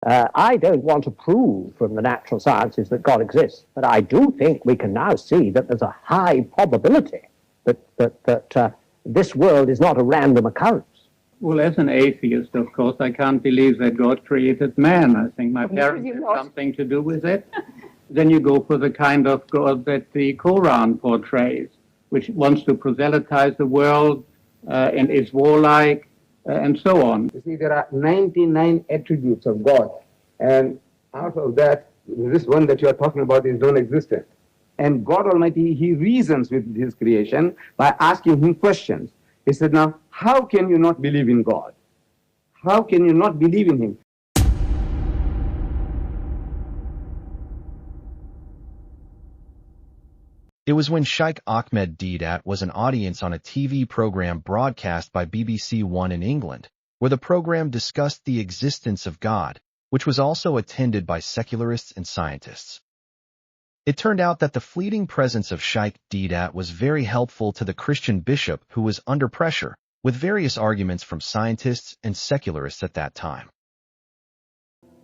I don't want to prove from the natural sciences that God exists, but I do think we can now see that there's a high probability that this world is not a random occurrence. Well, as an atheist, of course, I can't believe that God created man. I think my parents had something to do with it. Then you go for the kind of God that the Quran portrays, which wants to proselytize the world and is warlike and so on. You see, there are 99 attributes of God, and out of that, this one that you are talking about is non-existent. And God Almighty, He reasons with His creation by asking Him questions. He said, now, how can you not believe in God? How can you not believe in Him? It was when Sheikh Ahmed DEEDAT was an audience on a TV program broadcast by BBC One in England, where the program discussed the existence of God, which was also attended by secularists and scientists. It turned out that the fleeting presence of Sheikh DEEDAT was very helpful to the Christian bishop who was under pressure, with various arguments from scientists and secularists at that time.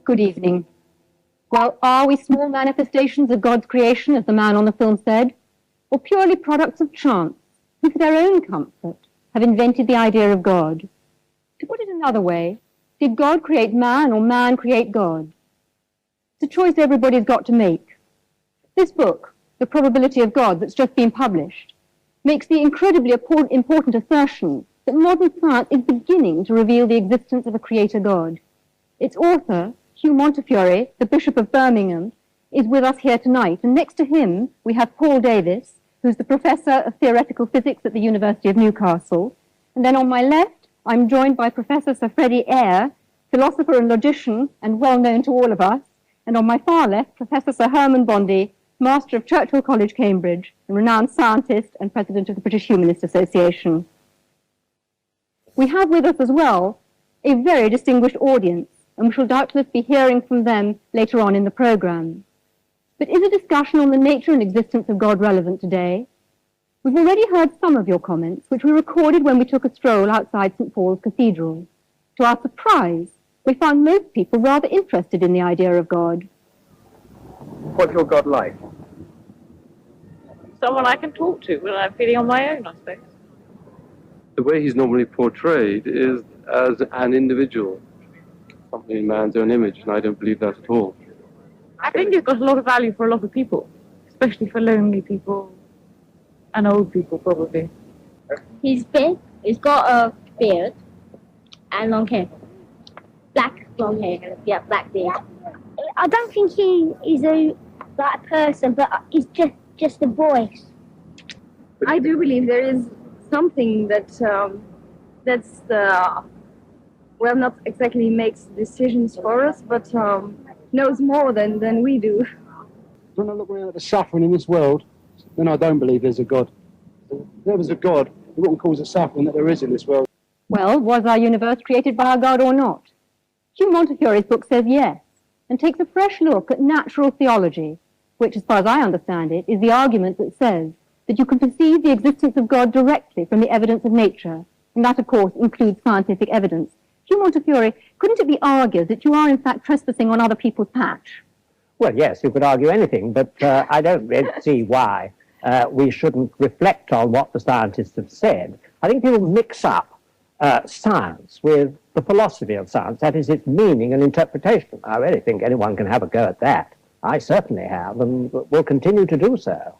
Good evening. Well, are we small manifestations of God's creation, as the man on the film said, or purely products of chance, who for their own comfort have invented the idea of God? To put it another way, did God create man or man create God? It's a choice everybody's got to make. This book, The Probability of God, that's just been published, makes the incredibly important assertion that modern science is beginning to reveal the existence of a creator God. Its author, Hugh Montefiore, the Bishop of Birmingham, is with us here tonight, and next to him we have Paul Davis, who's the Professor of Theoretical Physics at the University of Newcastle, and then on my left I'm joined by Professor Sir Freddie Eyre, philosopher and logician and well known to all of us, and on my far left Professor Sir Herman Bondi, Master of Churchill College, Cambridge, and renowned scientist and President of the British Humanist Association. We have with us as well a very distinguished audience, and we shall doubtless be hearing from them later on in the programme. But is a discussion on the nature and existence of God relevant today? We've already heard some of your comments, which we recorded when we took a stroll outside St. Paul's Cathedral. To our surprise, we found most people rather interested in the idea of God. What's your God like? Someone I can talk to when I'm feeling on my own, I suppose. The way he's normally portrayed is as an individual, something in man's own image, and I don't believe that at all. I think it's got a lot of value for a lot of people, especially for lonely people and old people, probably. He's big, he's got a beard and long hair. Black long hair, yeah, black beard. I don't think he is a black person, but he's just a voice. I do believe there is something that well, not exactly makes decisions for us, but knows more than we do. When I look around at the suffering in this world, then I don't believe there's a God. If there was a God, it wouldn't cause the suffering that there is in this world. Well, was our universe created by a God or not? Hugh Montefiore's book says yes, and takes a fresh look at natural theology, which, as far as I understand it, is the argument that says that you can perceive the existence of God directly from the evidence of nature, and that, of course, includes scientific evidence. Hugh Montefiore, couldn't it be argued that you are, in fact, trespassing on other people's patch? Well, yes, you could argue anything, but I don't really see why we shouldn't reflect on what the scientists have said. I think people mix up science with the philosophy of science, that is, its meaning and interpretation. I really think anyone can have a go at that. I certainly have, and will continue to do so.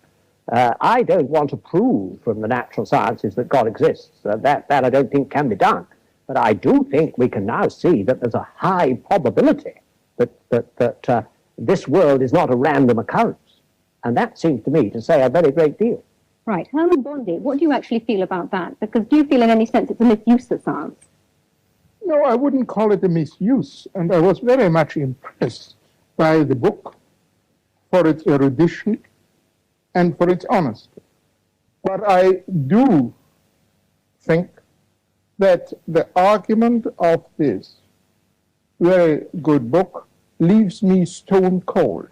I don't want to prove from the natural sciences that God exists. That I don't think can be done. But I do think we can now see that there's a high probability that this world is not a random occurrence. And that seems to me to say a very great deal. Right. Herman Bondi, what do you actually feel about that? Because do you feel in any sense it's a misuse of science? No, I wouldn't call it a misuse. And I was very much impressed by the book for its erudition and for its honesty. But I do think that the argument of this very good book leaves me stone cold.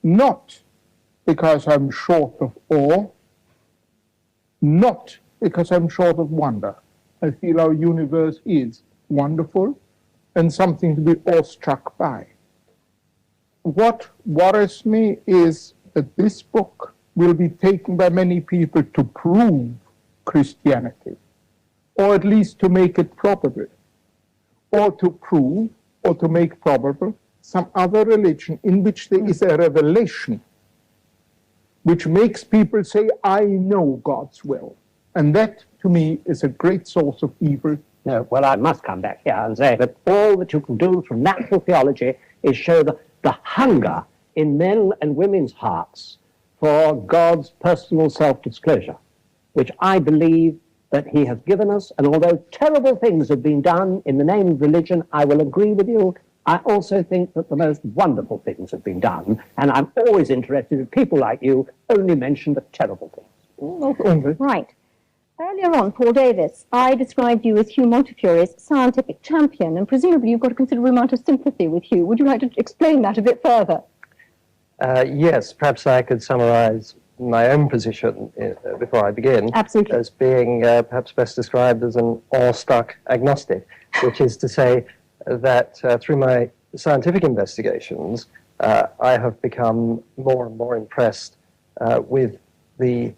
Not because I'm short of awe, not because I'm short of wonder. I feel our universe is wonderful, and something to be awestruck by. What worries me is that this book will be taken by many people to prove Christianity, or at least to make it probable, or to prove or to make probable some other religion in which there is a revelation which makes people say, I know God's will. And that, to me, is a great source of evil. No, well, I must come back here and say that all that you can do from natural theology is show the hunger in men and women's hearts for God's personal self-disclosure, which I believe that he has given us. And although terrible things have been done in the name of religion, I will agree with you. I also think that the most wonderful things have been done. And I'm always interested in people like you only mention the terrible things. Right. Earlier on, Paul Davis, I described you as Hugh Montefiore's scientific champion, and presumably you've got a considerable amount of sympathy with Hugh. Would you like to explain that a bit further? Yes, perhaps I could summarize my own position before I begin. Absolutely. As being perhaps best described as an awestruck agnostic, which is to say that through my scientific investigations, I have become more and more impressed with the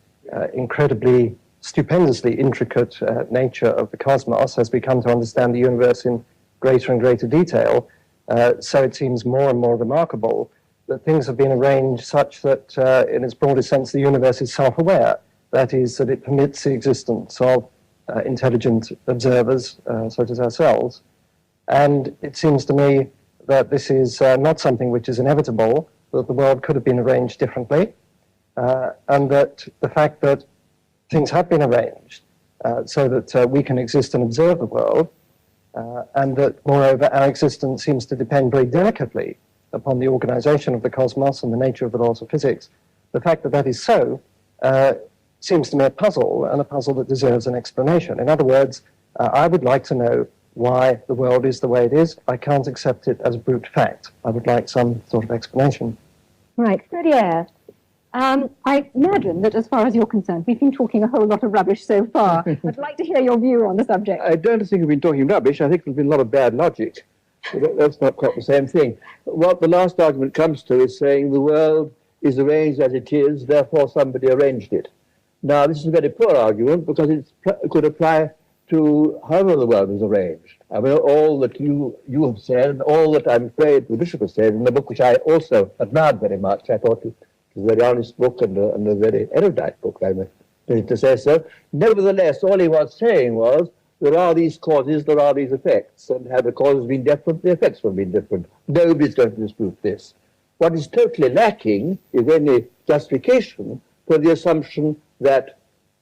incredibly, stupendously intricate nature of the cosmos as we come to understand the universe in greater and greater detail. So it seems more and more remarkable that things have been arranged such that, in its broadest sense, the universe is self-aware. That is, that it permits the existence of intelligent observers, such as ourselves. And it seems to me that this is not something which is inevitable, that the world could have been arranged differently, and that the fact that things have been arranged so that we can exist and observe the world, and that, moreover, our existence seems to depend very delicately upon the organization of the cosmos and the nature of the laws of physics. The fact that that is so seems to me a puzzle, and a puzzle that deserves an explanation. In other words, I would like to know why the world is the way it is. I can't accept it as a brute fact. I would like some sort of explanation. Right, Ferrier. I imagine that as far as you're concerned, we've been talking a whole lot of rubbish so far. I'd like to hear your view on the subject. I don't think we've been talking rubbish. I think there's been a lot of bad logic. That's not quite the same thing. What the last argument comes to is saying the world is arranged as it is, therefore somebody arranged it. Now, this is a very poor argument because it could apply to however the world is arranged. I mean, all that you have said, and all that I'm afraid the bishop has said in the book, which I also admired very much. I thought it was a very honest book and a very erudite book, I'm ready to say so. Nevertheless, all he was saying was, there are these causes, there are these effects, and had the causes been different, the effects would have been different. Nobody's going to dispute this. What is totally lacking is any justification for the assumption that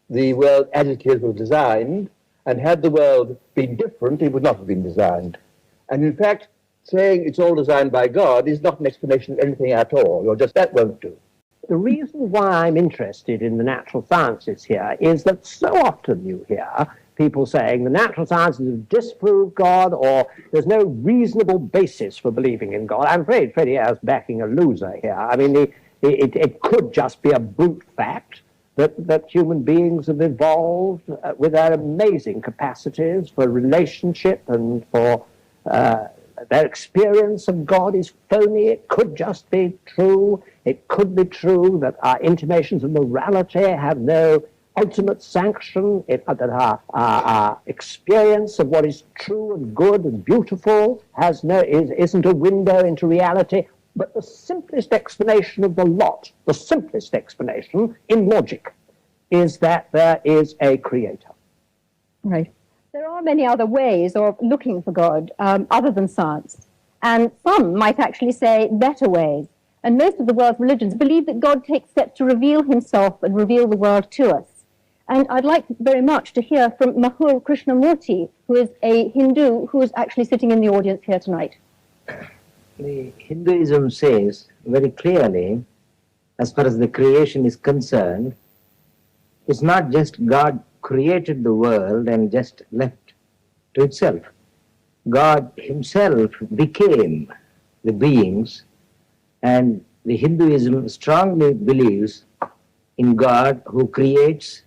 the world as it is was designed, and had the world been different, it would not have been designed. And in fact, saying it's all designed by God is not an explanation of anything at all, or just that won't do. The reason why I'm interested in the natural sciences here is that so often you hear people saying the natural sciences have disproved God, or there's no reasonable basis for believing in God. I'm afraid Ferrier is backing a loser here. I mean, it could just be a brute fact that human beings have evolved with their amazing capacities for relationship and for their experience of God is phony. It could just be true. It could be true that our intimations of morality have no ultimate sanction, that our experience of what is true and good and beautiful isn't a window into reality. But the simplest explanation of the lot, the simplest explanation in logic, is that there is a creator. Right. There are many other ways of looking for God other than science. And some might actually say better ways. And most of the world's religions believe that God takes steps to reveal himself and reveal the world to us. And I'd like very much to hear from Mahul Krishnamurti, who is a Hindu who is actually sitting in the audience here tonight. The Hinduism says very clearly, as far as the creation is concerned, it's not just God created the world and just left to itself. God himself became the beings, and the Hinduism strongly believes in God who creates,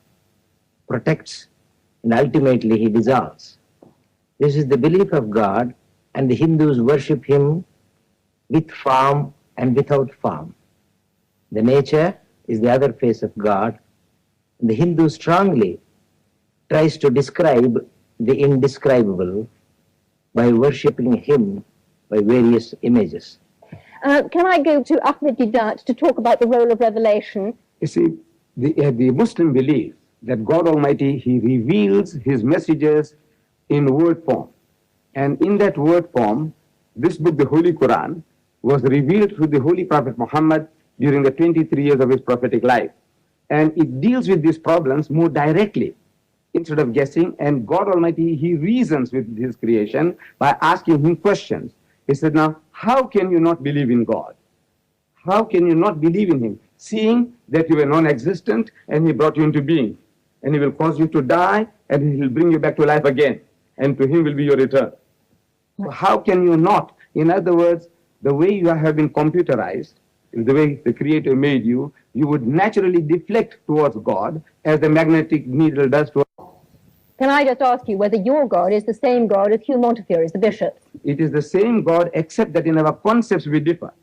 protects, and ultimately he dissolves. This is the belief of God, and the Hindus worship him with form and without form. The nature is the other face of God. The Hindu strongly tries to describe the indescribable by worshipping him by various images. Can I go to Ahmed DEEDAT to talk about the role of revelation? You see, the Muslim believes that God Almighty, He reveals His messages in word form. And in that word form, this book, the Holy Quran, was revealed through the Holy Prophet Muhammad during the 23 years of his prophetic life. And it deals with these problems more directly instead of guessing. And God Almighty, He reasons with His creation by asking Him questions. He said, now, how can you not believe in God? How can you not believe in Him, seeing that you were non-existent and He brought you into being? And He will cause you to die and He will bring you back to life again. And to Him will be your return. So how can you not? In other words, the way you have been computerized, the way the Creator made you, you would naturally deflect towards God as the magnetic needle does to. Can I just ask you whether your God is the same God as Hugh Montefiore's, the bishop? It is the same God, except that in our concepts we differ.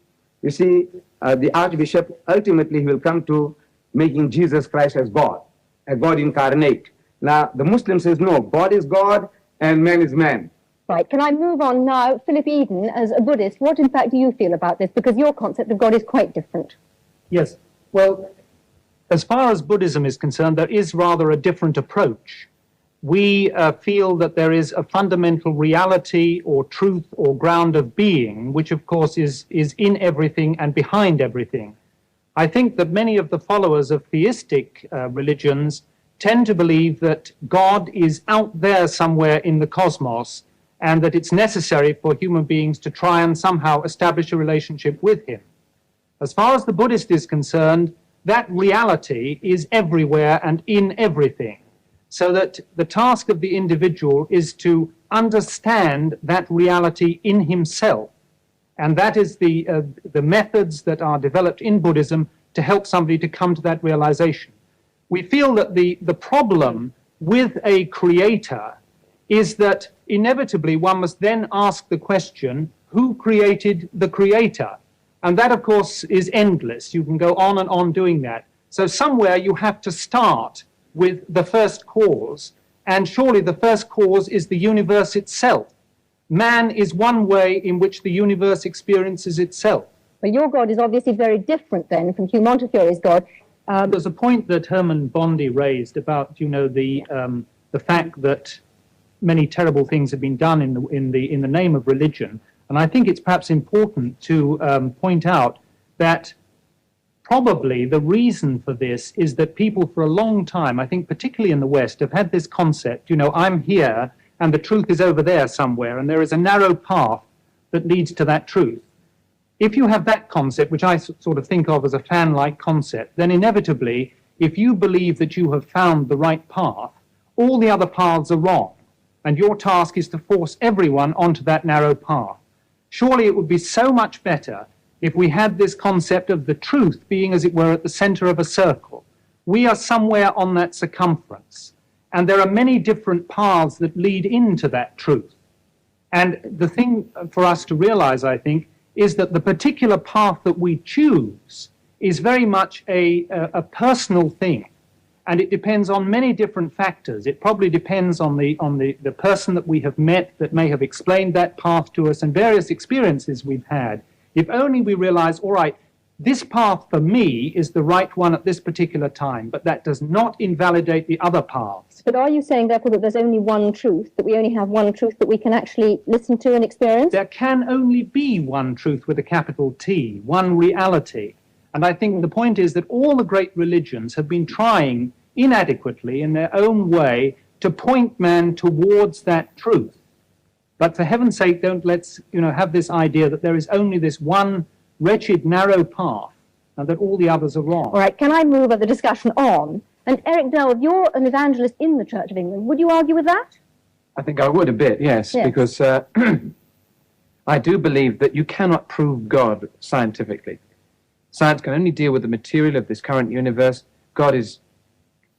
You see, the Archbishop, ultimately he will come to making Jesus Christ as God, a God incarnate. Now, the Muslim says, no, God is God and man is man. Right, can I move on now? Philip Eden, as a Buddhist, what in fact do you feel about this? Because your concept of God is quite different. Yes, well, as far as Buddhism is concerned, there is rather a different approach. We feel that there is a fundamental reality or truth or ground of being, which of course is in everything and behind everything. I think that many of the followers of theistic religions tend to believe that God is out there somewhere in the cosmos and that it's necessary for human beings to try and somehow establish a relationship with him. As far as the Buddhist is concerned, that reality is everywhere and in everything. So that the task of the individual is to understand that reality in himself. And that is the methods that are developed in Buddhism to help somebody to come to that realization. We feel that the problem with a creator is that inevitably one must then ask the question, who created the creator? And that, of course, is endless. You can go on and on doing that. So somewhere you have to start with the first cause, and surely the first cause is the universe itself. Man is one way in which the universe experiences itself. But your God is obviously very different then from Hugh Montefiore's God. There's a point that Herman Bondi raised about, you know, the fact that many terrible things have been done in the name of religion, and I think it's perhaps important to point out that probably the reason for this is that people for a long time, I think particularly in the West, have had this concept, you know, I'm here and the truth is over there somewhere and there is a narrow path that leads to that truth. If you have that concept, which I sort of think of as a fan-like concept, then inevitably, if you believe that you have found the right path, all the other paths are wrong, and your task is to force everyone onto that narrow path. Surely it would be so much better if we had this concept of the truth being, as it were, at the center of a circle. We are somewhere on that circumference, and there are many different paths that lead into that truth. And the thing for us to realize, I think, is that the particular path that we choose is very much a personal thing, and it depends on many different factors. It probably depends on the person that we have met that may have explained that path to us and various experiences we've had. If only we realize, all right, this path for me is the right one at this particular time, but that does not invalidate the other paths. But are you saying, therefore, that there's only one truth, that we only have one truth that we can actually listen to and experience? There can only be one truth with a capital T, one reality. And I think the point is that all the great religions have been trying inadequately in their own way to point man towards that truth. But for heaven's sake, don't let's have this idea that there is only this one wretched, narrow path and that all the others are wrong. All right, can I move the discussion on? And Eric Delve, you're an evangelist in the Church of England. Would you argue with that? I think I would a bit, yes. Because I do believe that you cannot prove God scientifically. Science can only deal with the material of this current universe. God is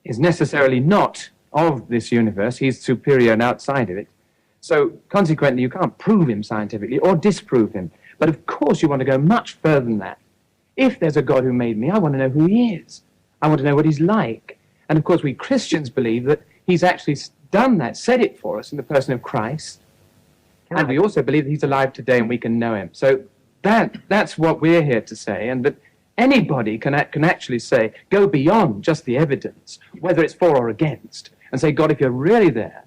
necessarily not of this universe. He's superior and outside of it. So consequently, you can't prove him scientifically or disprove him. But of course, you want to go much further than that. If there's a God who made me, I want to know who he is. I want to know what he's like. And of course, we Christians believe that he's actually done that, said it for us in the person of Christ. And we also believe that he's alive today and we can know him. So that's what we're here to say. And that anybody can actually say, go beyond just the evidence, whether it's for or against, and say, God, if you're really there,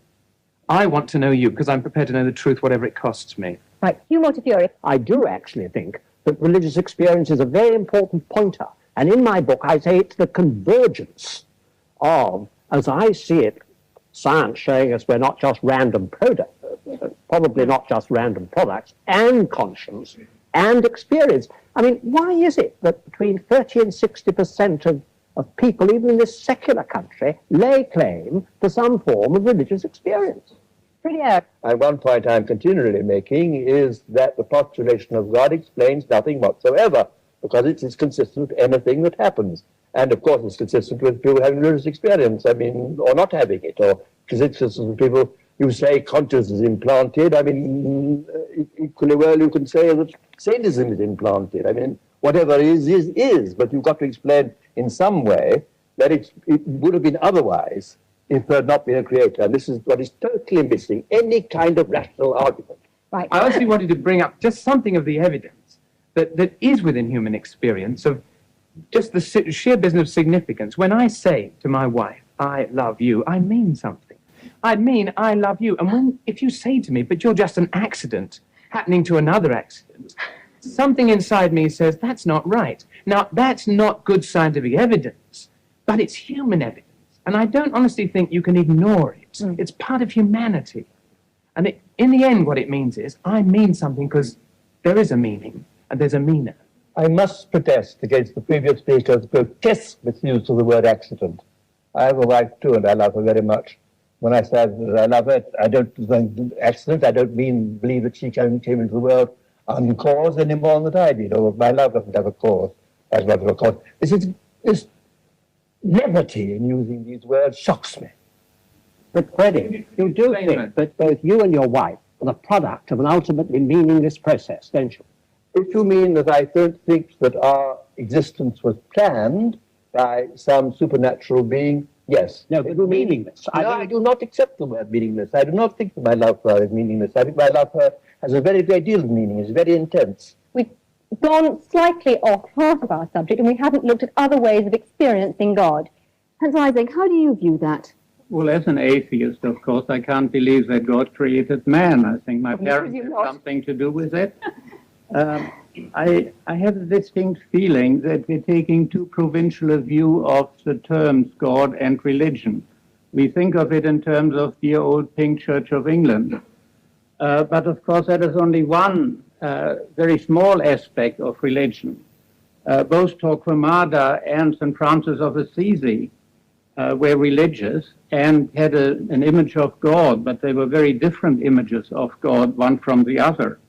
I want to know you because I'm prepared to know the truth, whatever it costs me. Right, Hugh Montefiore. I do actually think that religious experience is a very important pointer. And in my book, I say it's the convergence of, as I see it, science showing us we're not just random products, probably not just random products, and conscience and experience. I mean, why is it that between 30 and 60% of people, even in this secular country, lay claim to some form of religious experience? And one point I'm continually making is that the postulation of God explains nothing whatsoever, because it is consistent with anything that happens. And of course it's consistent with people having religious experience, I mean, or not having it, or it's consistent with people, you say consciousness is implanted, I mean, equally well you can say that sadism is implanted. I mean, whatever is, but you've got to explain in some way that it would have been otherwise if there had not been a creator. And this is what is totally missing, any kind of rational argument. Right. I actually wanted to bring up just something of the evidence that is within human experience of just the sheer business of significance. When I say to my wife, I love you, I mean something. I mean, I love you. And if you say to me, but you're just an accident happening to another accident, something inside me says, that's not right. Now, that's not good scientific evidence, but it's human evidence. And I don't honestly think you can ignore it. It's part of humanity. And in the end, what it means is, I mean something because there is a meaning, and there's a meaner. I must protest against the previous speaker's grotesque misuse of the word accident. I have a wife too, and I love her very much. When I say that I love her, I don't think accident, I don't believe that she came into the world uncaused any more than I did, or my love doesn't have a cause. As well as a cause. This levity in using these words shocks me. But Freddie, you do think that both you and your wife are the product of an ultimately meaningless process, don't you? If you mean that I don't think that our existence was planned by some supernatural being, yes. No, but meaningless. I do not accept the word meaningless. I do not think that my love for her is meaningless. I think my love for her has a very great deal of meaning. It's very intense. We've gone slightly off part of our subject, and we haven't looked at other ways of experiencing God. Hans Isaac, how do you view that? Well, as an atheist, of course, I can't believe that God created man. I think my parents had something to do with it. I have a distinct feeling that we're taking too provincial a view of the terms God and religion. We think of it in terms of dear old Pink Church of England. But of course, that is only one very small aspect of religion. Both Torquemada and St. Francis of Assisi were religious and had an image of God, but they were very different images of God, one from the other.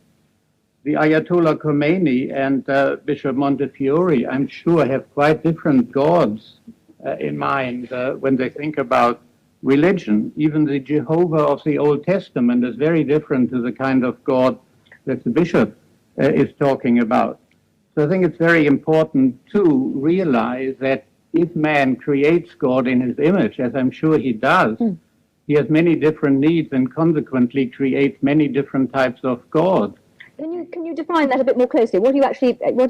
The Ayatollah Khomeini and Bishop Montefiore, I'm sure, have quite different gods in mind when they think about religion. Even the Jehovah of the Old Testament is very different to the kind of God that the bishop is talking about. So I think it's very important to realize that if man creates God in his image, as I'm sure he does, he has many different needs and consequently creates many different types of God. Can you define that a bit more closely? What are you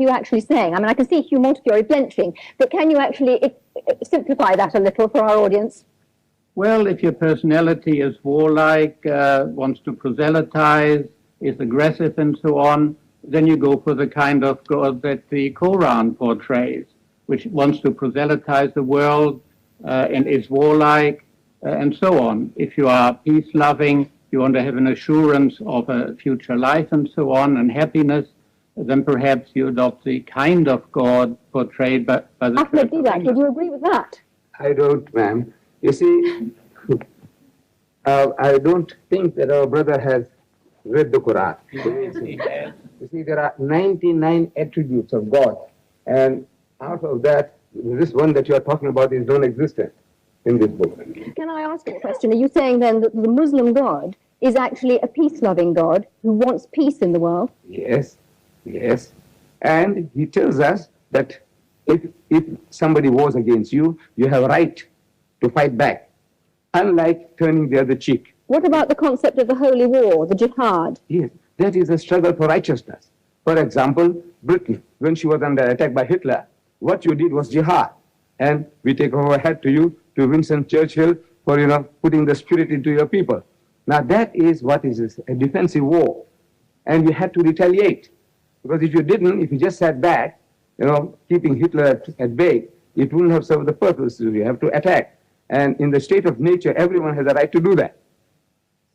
actually saying? I mean, I can see Hugh Montefiore blenching, but can you actually simplify that a little for our audience? Well, if your personality is warlike, wants to proselytize, is aggressive and so on, then you go for the kind of God that the Quran portrays, which wants to proselytize the world and is warlike and so on. If you are peace-loving, you want to have an assurance of a future life and so on, and happiness, then perhaps you adopt the kind of God portrayed by the Ahmed DEBAT, would you agree with that? I don't, ma'am. You see, I don't think that our brother has read the Quran. You see, there are 99 attributes of God, and out of that, this one that you are talking about is non-existent in this book. Can I ask you a question? Are you saying then that the Muslim God is actually a peace-loving God who wants peace in the world. Yes, yes. And he tells us that if somebody wars against you, you have a right to fight back, unlike turning the other cheek. What about the concept of the holy war, the jihad? Yes, that is a struggle for righteousness. For example, Britain, when she was under attack by Hitler, what you did was jihad. And we take our hat to you, to Winston Churchill, for, putting the spirit into your people. Now that is what is a defensive war. And you had to retaliate. Because if you didn't, if you just sat back, keeping Hitler at bay, it wouldn't have served the purpose. You have to attack. And in the state of nature, everyone has a right to do that.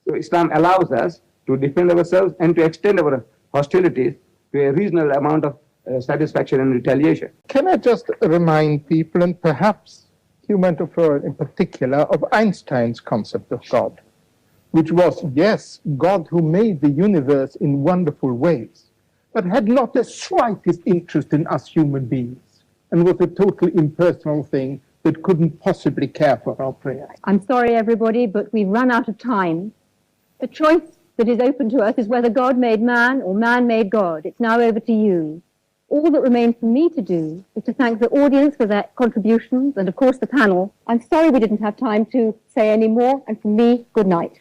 So Islam allows us to defend ourselves and to extend our hostilities to a reasonable amount of satisfaction and retaliation. Can I just remind people, and perhaps human Freud in particular, of Einstein's concept of God, which was, yes, God who made the universe in wonderful ways, but had not the slightest interest in us human beings, and was a totally impersonal thing that couldn't possibly care for our prayers. I'm sorry, everybody, but we've run out of time. The choice that is open to us is whether God made man or man made God. It's now over to you. All that remains for me to do is to thank the audience for their contributions and, of course, the panel. I'm sorry we didn't have time to say any more, and from me, good night.